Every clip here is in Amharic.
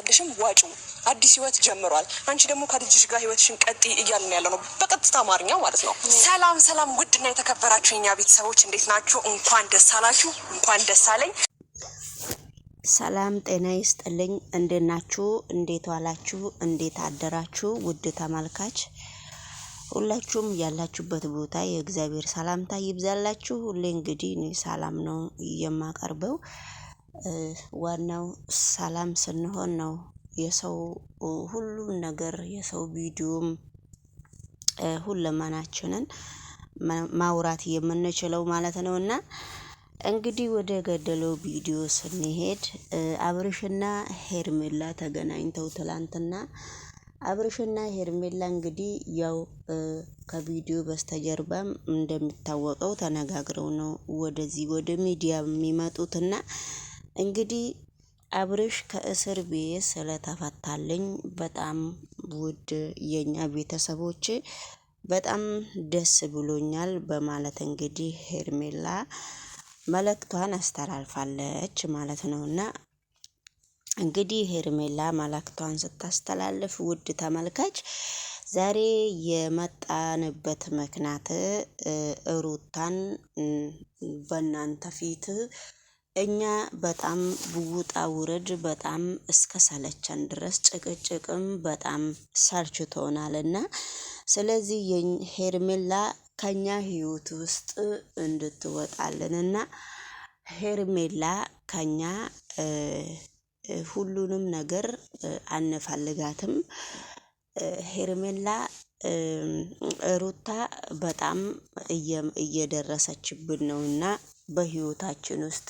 ካለሽም ዋጩ አዲስ ህይወት ጀምሯል። አንቺ ደግሞ ከልጅሽ ጋር ህይወትሽን ቀጥ እያልን ያለ ነው በቀጥታ አማርኛ ማለት ነው። ሰላም ሰላም፣ ውድና የተከበራችሁ የኛ ቤተሰቦች እንዴት ናችሁ? እንኳን ደስ አላችሁ፣ እንኳን ደስ አለኝ። ሰላም ጤና ይስጥልኝ። እንዴት ናችሁ? እንዴት ዋላችሁ? እንዴት አደራችሁ? ውድ ተመልካች ሁላችሁም ያላችሁበት ቦታ የእግዚአብሔር ሰላምታ ይብዛላችሁ። ሁሌ እንግዲህ እኔ ሰላም ነው የማቀርበው። ዋናው ሰላም ስንሆን ነው የሰው ሁሉም ነገር የሰው ቪዲዮም ሁለመናችንን ማውራት የምንችለው ማለት ነውና እንግዲህ ወደ ገደለው ቪዲዮ ስንሄድ አብርሽና ሄርሜላ ተገናኝተው ትላንትና አብርሽና ሄርሜላ እንግዲህ ያው ከቪዲዮ በስተጀርባም እንደሚታወቀው ተነጋግረው ነው ወደዚህ ወደ ሚዲያ የሚመጡትና እንግዲህ አብርሽ ከእስር ቤት ስለተፈታልኝ በጣም ውድ የኛ ቤተሰቦች በጣም ደስ ብሎኛል በማለት እንግዲህ ሄርሜላ መልእክቷን አስተላልፋለች ማለት ነውና እንግዲህ ሄርሜላ መልእክቷን ስታስተላልፍ ውድ ተመልካች ዛሬ የመጣንበት ምክንያት ሩታን በእናንተ ፊት እኛ በጣም ውጣ ውረድ በጣም እስከ ሰለቸን ድረስ ጭቅጭቅም በጣም ሰልችቶናልና ስለዚህ ሄርሜላ ከኛ ህይወት ውስጥ እንድትወጣልንና ሄርሜላ ከኛ ሁሉንም ነገር አንፈልጋትም። ሄርሜላ ሩታ በጣም እየደረሰችብን ነውና በህይወታችን ውስጥ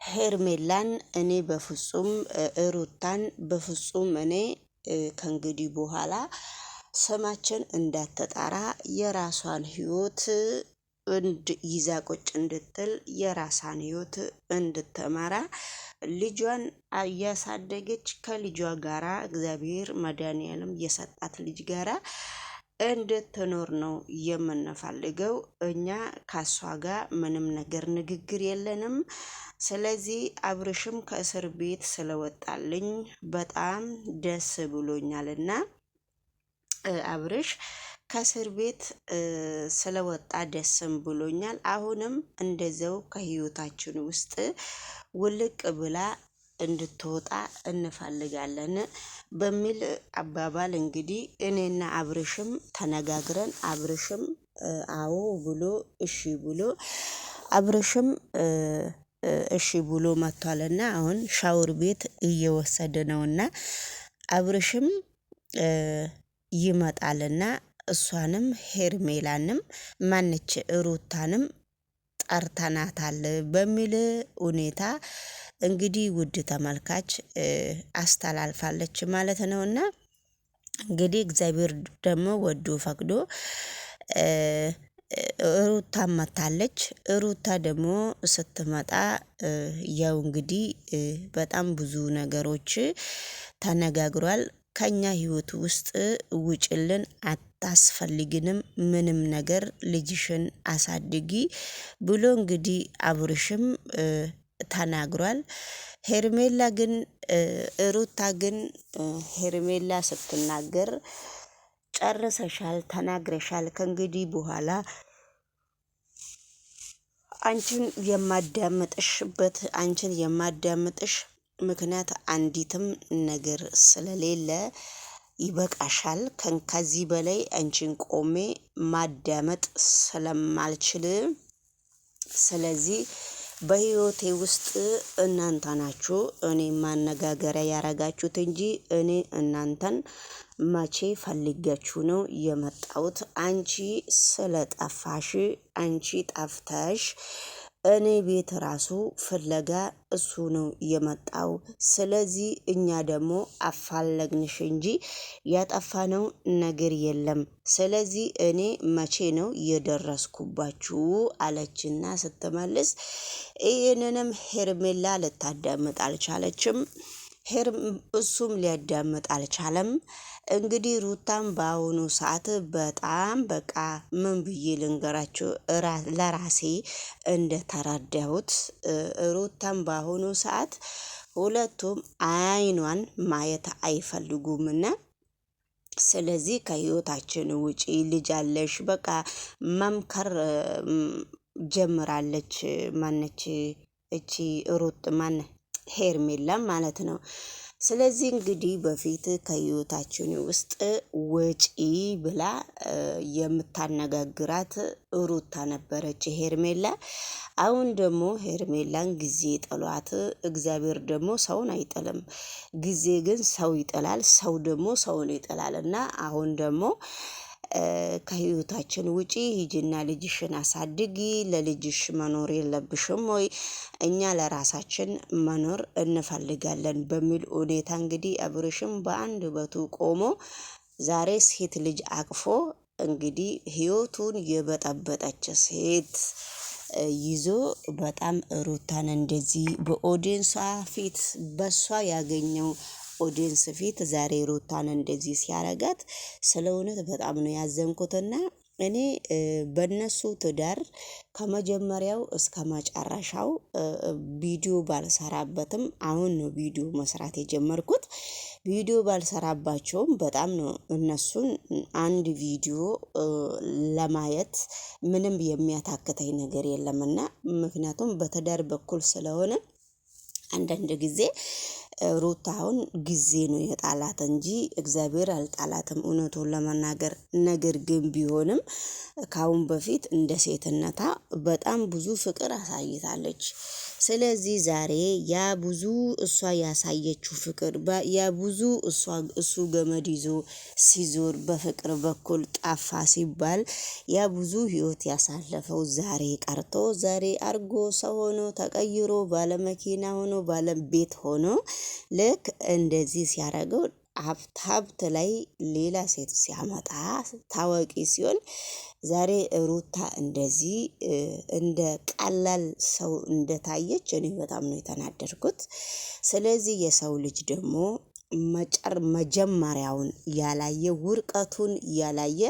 ሄርሜላን እኔ በፍጹም ሩታን በፍጹም እኔ ከእንግዲህ በኋላ ስማችን እንዳትጠራ የራሷን ህይወት ይዛ ቁጭ እንድትል የራሷን ህይወት እንድትመራ ልጇን እያሳደገች ከልጇ ጋራ እግዚአብሔር መድኃኒዓለም የሰጣት ልጅ ጋራ እንድትኖር ነው የምንፈልገው። እኛ ከሷ ጋር ምንም ነገር ንግግር የለንም። ስለዚህ አብርሽም ከእስር ቤት ስለወጣልኝ በጣም ደስ ብሎኛልና አብርሽ ከእስር ቤት ስለወጣ ደስም ብሎኛል። አሁንም እንደዛው ከህይወታችን ውስጥ ውልቅ ብላ እንድትወጣ እንፈልጋለን በሚል አባባል እንግዲህ እኔና አብርሽም ተነጋግረን አብርሽም አዎ ብሎ እሺ ብሎ አብርሽም እሺ ብሎ መጥቷልና አሁን ሻወር ቤት እየወሰደ ነውና አብርሽም ይመጣልና እሷንም ሄርሜላንም ማነች ሩታንም ጠርተናታል በሚል ሁኔታ እንግዲህ ውድ ተመልካች አስተላልፋለች ማለት ነውና እንግዲህ እግዚአብሔር ደግሞ ወዶ ፈቅዶ ሩታ መታለች። ሩታ ደግሞ ስትመጣ ያው እንግዲህ በጣም ብዙ ነገሮች ተነጋግሯል። ከኛ ህይወት ውስጥ ውጭልን አታስፈልግንም ምንም ነገር ልጅሽን አሳድጊ ብሎ እንግዲህ አብርሽም ተናግሯል። ሄርሜላ ግን ሩታ ግን ሄርሜላ ስትናገር ጨርሰሻል፣ ተናግረሻል። ከእንግዲህ በኋላ አንቺን የማዳምጥሽ ምክንያት አንዲትም ነገር ስለሌለ ይበቃሻል። ከዚህ በላይ አንቺን ቆሜ ማዳመጥ ስለማልችል ስለዚህ በህይወቴ ውስጥ እናንተ ናችሁ እኔ ማነጋገሪያ ያረጋችሁት እንጂ እኔ እናንተን መቼ ፈልጋችሁ ነው የመጣሁት? አንቺ ስለጠፋሽ አንቺ ጠፍተሽ እኔ ቤት ራሱ ፍለጋ እሱ ነው የመጣው። ስለዚህ እኛ ደግሞ አፋለግንሽ እንጂ ያጠፋነው ነገር የለም። ስለዚህ እኔ መቼ ነው የደረስኩባችሁ አለችና ስትመልስ ይህንንም ሄርሜላ ልታዳምጥ አልቻለችም። እሱም ሊያዳምጥ አልቻለም። እንግዲህ ሩታም በአሁኑ ሰዓት በጣም በቃ ምን ብዬ ልንገራችሁ ለራሴ እንደተረዳሁት ሩታም በአሁኑ ሰዓት ሁለቱም አይኗን ማየት አይፈልጉምና ስለዚህ ከህይወታችን ውጪ ልጅ አለሽ በቃ መምከር ጀምራለች። ማነች እቺ ሩት ማን ሄርሜላ ማለት ነው። ስለዚህ እንግዲህ በፊት ከህይወታችን ውስጥ ወጪ ብላ የምታነጋግራት ሩታ ነበረች ሄርሜላ። አሁን ደግሞ ሄርሜላን ጊዜ ጥሏት፣ እግዚአብሔር ደግሞ ሰውን አይጥልም፣ ጊዜ ግን ሰው ይጥላል፣ ሰው ደግሞ ሰውን ይጥላል። እና አሁን ደግሞ ከህይወታችን ውጪ ሂጂና ልጅሽን አሳድጊ፣ ለልጅሽ መኖር የለብሽም ወይ? እኛ ለራሳችን መኖር እንፈልጋለን በሚል ሁኔታ እንግዲህ አብርሽም በአንድ በቱ ቆሞ ዛሬ ሴት ልጅ አቅፎ እንግዲህ ህይወቱን የበጠበጠች ሴት ይዞ በጣም ሩታን እንደዚህ በኦዲየንሷ ፊት በሷ ያገኘው ኦዲየንስ ፊት ዛሬ ሩታን እንደዚህ ሲያረጋት ስለ እውነት በጣም ነው ያዘንኩትና እኔ በነሱ ትዳር ከመጀመሪያው እስከ መጨረሻው ቪዲዮ ባልሰራበትም አሁን ነው ቪዲዮ መስራት የጀመርኩት። ቪዲዮ ባልሰራባቸውም በጣም ነው እነሱን አንድ ቪዲዮ ለማየት ምንም የሚያታክተኝ ነገር የለምና ምክንያቱም በትዳር በኩል ስለሆነ አንዳንድ ጊዜ ሩታ አሁን ጊዜ ነው የጣላት እንጂ እግዚአብሔር አልጣላትም እውነቱን ለመናገር። ነገር ግን ቢሆንም ካሁን በፊት እንደ ሴትነታ በጣም ብዙ ፍቅር አሳይታለች። ስለዚህ ዛሬ ያ ብዙ እሷ ያሳየችው ፍቅር ያ ብዙ እሱ ገመድ ይዞ ሲዞር በፍቅር በኩል ጠፋ ሲባል ያ ብዙ ህይወት ያሳለፈው ዛሬ ቀርቶ ዛሬ አርጎ ሰው ሆኖ ተቀይሮ ባለመኪና ሆኖ ባለቤት ሆኖ ልክ እንደዚህ ሲያደርገው ሀብት ላይ ሌላ ሴት ሲያመጣ ታዋቂ ሲሆን ዛሬ ሩታ እንደዚህ እንደ ቀላል ሰው እንደታየች እኔ በጣም ነው የተናደድኩት። ስለዚህ የሰው ልጅ ደግሞ መጀመሪያውን ያላየ ውርቀቱን ያላየ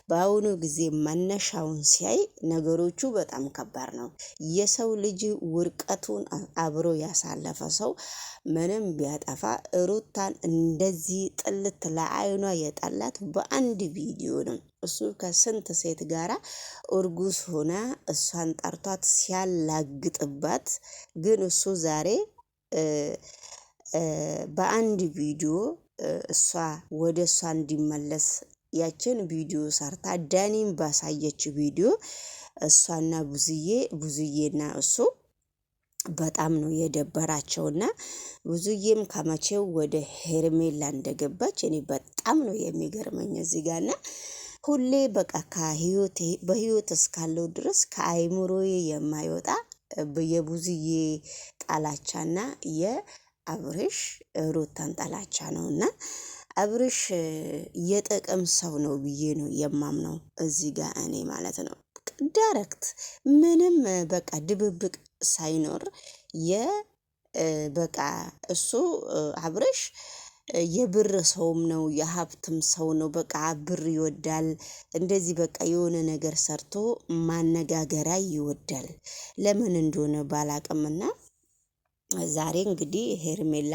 በአሁኑ ጊዜ መነሻውን ሲያይ ነገሮቹ በጣም ከባድ ነው። የሰው ልጅ ውርቀቱን አብሮ ያሳለፈ ሰው ምንም ቢያጠፋ ሩታን እንደዚህ ጥልት ለአይኗ የጠላት በአንድ ቪዲዮ ነው። እሱ ከስንት ሴት ጋራ እርጉዝ ሆና እሷን ጠርቷት ሲያላግጥባት ግን እሱ ዛሬ በአንድ ቪዲዮ እሷ ወደ እሷ እንዲመለስ ያችን ቪዲዮ ሰርታ ዳኒም ባሳየች ቪዲዮ እሷና ብዙዬና እሱ በጣም ነው የደበራቸውና ብዙዬም ከመቼው ወደ ሄርሜላ እንደገባች እኔ በጣም ነው የሚገርመኝ እዚህ ጋርና ሁሌ በቃ በህይወት እስካለው ድረስ ከአይምሮዬ የማይወጣ የቡዝዬ ጣላቻና የአብርሽ ሩታን ጣላቻ ነውና አብርሽ የጥቅም ሰው ነው ብዬ ነው የማምነው እዚህ ጋር እኔ ማለት ነው። ዳይሬክት ምንም በቃ ድብብቅ ሳይኖር በቃ እሱ አብርሽ የብር ሰውም ነው የሀብትም ሰው ነው። በቃ ብር ይወዳል። እንደዚህ በቃ የሆነ ነገር ሰርቶ ማነጋገሪያ ይወዳል። ለምን እንደሆነ ባላቅምና ዛሬ እንግዲህ ሄርሜላ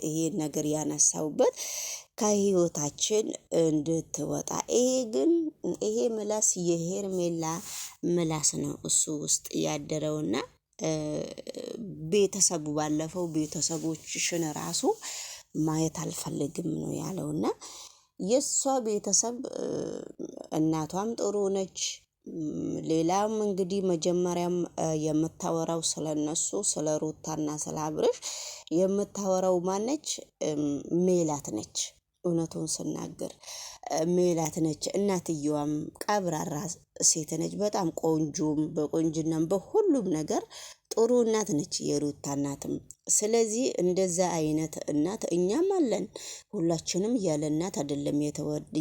ይሄን ነገር ያነሳውበት ከህይወታችን እንድትወጣ ይሄ ምላስ የሄርሜላ ምላስ ነው እሱ ውስጥ ያደረውና ቤተሰቡ ባለፈው ቤተሰቦችሽን ራሱ ማየት አልፈልግም ነው ያለውና የሷ ቤተሰብ እናቷም ጥሩ ነች። ሌላም እንግዲህ መጀመሪያም የምታወራው ስለነሱ ስለ ሩታና ስለ አብርሽ የምታወራው ማነች? ሜላት ነች። እውነቱን ስናገር ሜላት ነች። እናትየዋም ቀብራራ ሴት ነች። በጣም ቆንጆም በቆንጅናም በሁሉም ነገር ጥሩ እናት ነች የሩታ እናትም። ስለዚህ እንደዛ አይነት እናት እኛም አለን። ሁላችንም ያለ እናት አይደለም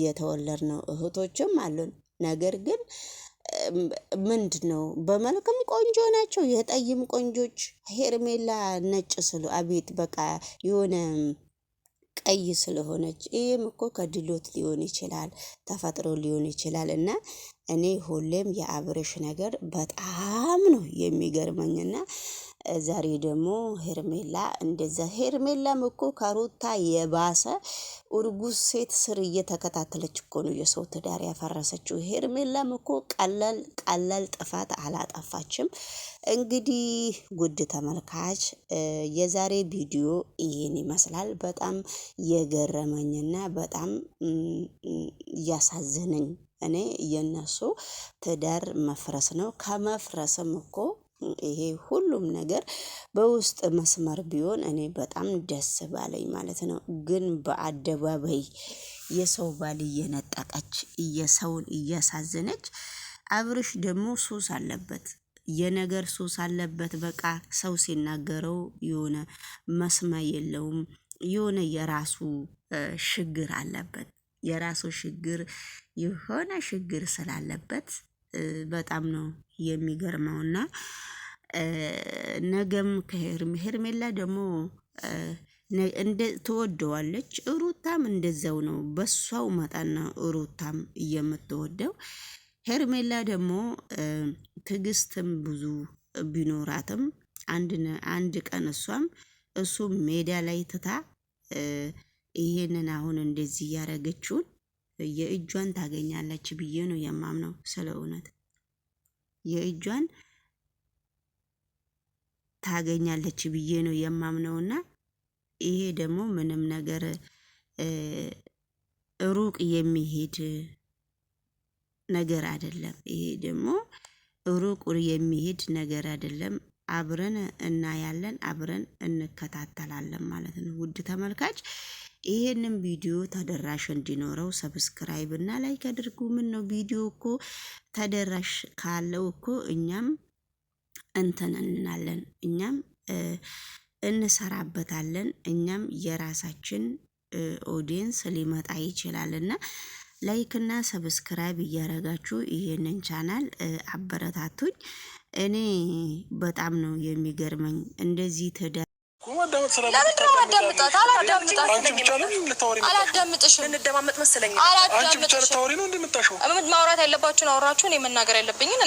የተወለድነው፣ እህቶችም አሉን። ነገር ግን ምንድነው በመልክም ቆንጆ ናቸው፣ የጠይም ቆንጆች። ሄርሜላ ነጭ አቤት በቃ የሆነ ቀይ ስለሆነች ይህም እኮ ከድሎት ሊሆን ይችላል፣ ተፈጥሮ ሊሆን ይችላል። እና እኔ ሁሌም የአብርሽ ነገር በጣም ነው የሚገርመኝና ዛሬ ደግሞ ሄርሜላ እንደዛ ሄርሜላም እኮ ከሩታ የባሰ እርጉዝ ሴት ስር እየተከታተለች እኮ ነው የሰው ትዳር ያፈረሰችው። ሄርሜላም እኮ ቀላል ጥፋት አላጠፋችም። እንግዲህ ውድ ተመልካች የዛሬ ቪዲዮ ይሄን ይመስላል። በጣም የገረመኝና በጣም እያሳዘነኝ እኔ የነሱ ትዳር መፍረስ ነው። ከመፍረስም እኮ ይሄ ሁሉም ነገር በውስጥ መስመር ቢሆን እኔ በጣም ደስ ባለኝ ማለት ነው። ግን በአደባባይ የሰው ባል እየነጠቀች የሰውን እያሳዘነች፣ አብርሽ ደግሞ ሱስ አለበት፣ የነገር ሱስ አለበት። በቃ ሰው ሲናገረው የሆነ መስሚያ የለውም። የሆነ የራሱ ችግር አለበት። የራሱ ችግር የሆነ ችግር ስላለበት በጣም ነው የሚገርመውና ነገም ሄርሜላ ደግሞ እንደ ትወደዋለች። ሩታም እንደዛው ነው። በሷው መጠን ነው ሩታም የምትወደው። ሄርሜላ ደግሞ ትዕግስትም ብዙ ቢኖራትም አንድ ቀን እሱም ሜዳ ላይ ትታ ይሄንን አሁን እንደዚህ ያረገችውን የእጇን ታገኛለች ብዬ ነው የማምነው። ስለ እውነት የእጇን ታገኛለች ብዬ ነው የማምነውና ይሄ ደግሞ ምንም ነገር ሩቅ የሚሄድ ነገር አይደለም። ይሄ ደግሞ ሩቅ የሚሄድ ነገር አይደለም። አብረን እናያለን፣ አብረን እንከታተላለን ማለት ነው። ውድ ተመልካች ይሄንን ቪዲዮ ተደራሽ እንዲኖረው ሰብስክራይብ እና ላይክ አድርጉ። ምን ነው ቪዲዮ እኮ ተደራሽ ካለው እኮ እኛም እንትን እንላለን፣ እኛም እንሰራበታለን። እኛም የራሳችን ኦዲየንስ ሊመጣ ይችላልና ላይክ እና ሰብስክራይብ እያረጋችሁ ይሄንን ቻናል አበረታቱኝ። እኔ በጣም ነው የሚገርመኝ እንደዚህ ትዳር ማውራት ያለባችሁን አውራችሁን የመናገር ያለብኝን